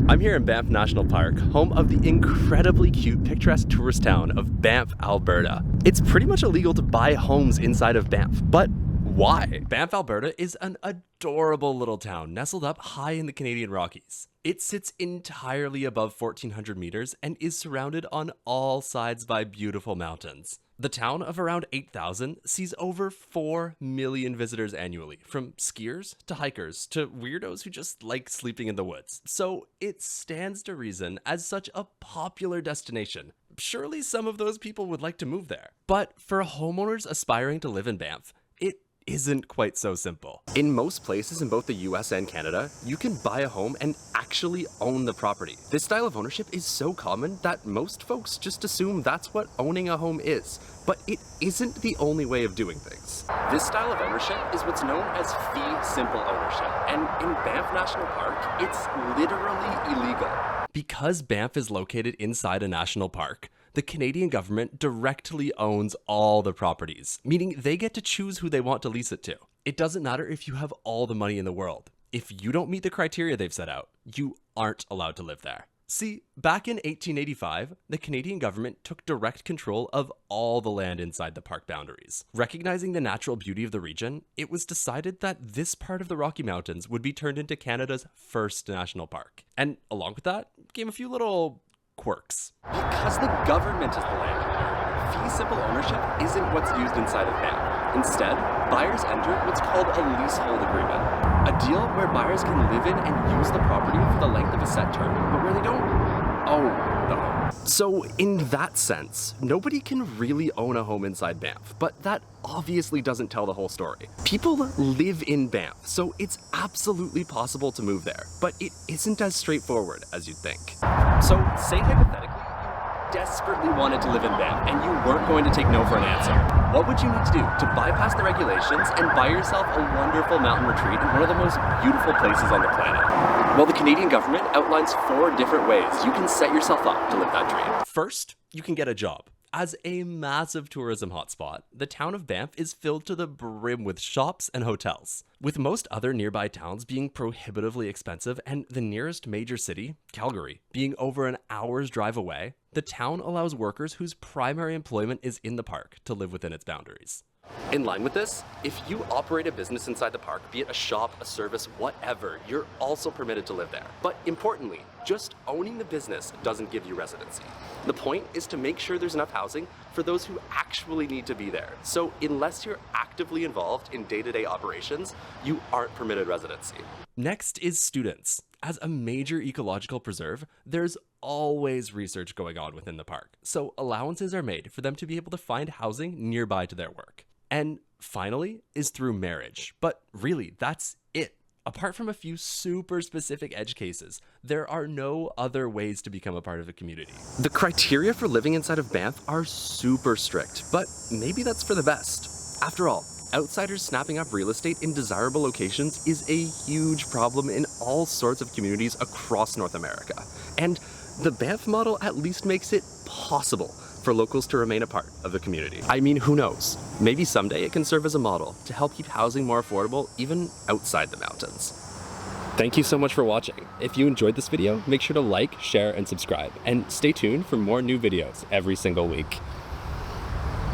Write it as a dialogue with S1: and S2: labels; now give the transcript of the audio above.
S1: I'm here in Banff National Park, home of the incredibly cute, picturesque tourist town of Banff, Alberta. It's pretty much illegal to buy homes inside of Banff, but why? Banff, Alberta is an adorable little town nestled up high in the Canadian Rockies. It sits entirely above 1,400 meters and is surrounded on all sides by beautiful mountains. The town of around 8,000 sees over 4 million visitors annually, from skiers to hikers to weirdos who just like sleeping in the woods. So it stands to reason as such a popular destination. Surely some of those people would like to move there. But for homeowners aspiring to live in Banff, it isn't quite so simple. In most places in both the US and Canada, you can buy a home and actually own the property. This style of ownership is so common that most folks just assume that's what owning a home is. But it isn't the only way of doing things. This style of ownership is what's known as fee simple ownership. And in Banff National Park, it's literally illegal. Because Banff is located inside a national park, the Canadian government directly owns all the properties, meaning they get to choose who they want to lease it to. It doesn't matter if you have all the money in the world. If you don't meet the criteria they've set out, you aren't allowed to live there. See, back in 1885, the Canadian government took direct control of all the land inside the park boundaries. Recognizing the natural beauty of the region, it was decided that this part of the Rocky Mountains would be turned into Canada's first national park. And along with that, came a few little quirks. Because the government is the landowner, fee simple ownership isn't what's used inside of Banff. Instead, buyers enter what's called a leasehold agreement, a deal where buyers can live in and use the property for the length of a set term, but where they don't own the home. So in that sense, nobody can really own a home inside Banff, but that obviously doesn't tell the whole story. People live in Banff, so it's absolutely possible to move there, but it isn't as straightforward as you'd think. So say hypothetically, you desperately wanted to live in Banff and you weren't going to take no for an answer. What would you need to do to bypass the regulations and buy yourself a wonderful mountain retreat in one of the most beautiful places on the planet? Well, the Canadian government outlines 4 different ways you can set yourself up to live that dream. First, you can get a job. As a massive tourism hotspot, the town of Banff is filled to the brim with shops and hotels. With most other nearby towns being prohibitively expensive and the nearest major city, Calgary, being over an hour's drive away, the town allows workers whose primary employment is in the park to live within its boundaries. In line with this, if you operate a business inside the park, be it a shop, a service, whatever, you're also permitted to live there. But importantly, just owning the business doesn't give you residency. The point is to make sure there's enough housing for those who actually need to be there. So unless you're actively involved in day-to-day operations, you aren't permitted residency. Next is students. As a major ecological preserve, there's always research going on within the park, so allowances are made for them to be able to find housing nearby to their work. And finally is through marriage. But really, that's it. Apart from a few super specific edge cases, there are no other ways to become a part of a community. The criteria for living inside of Banff are super strict, but maybe that's for the best. After all, outsiders snapping up real estate in desirable locations is a huge problem in all sorts of communities across North America. And the Banff model at least makes it possible for locals to remain a part of the community. I mean, who knows? Maybe someday it can serve as a model to help keep housing more affordable even outside the mountains. Thank you so much for watching. If you enjoyed this video, make sure to like, share, and subscribe, and stay tuned for more new videos every single week.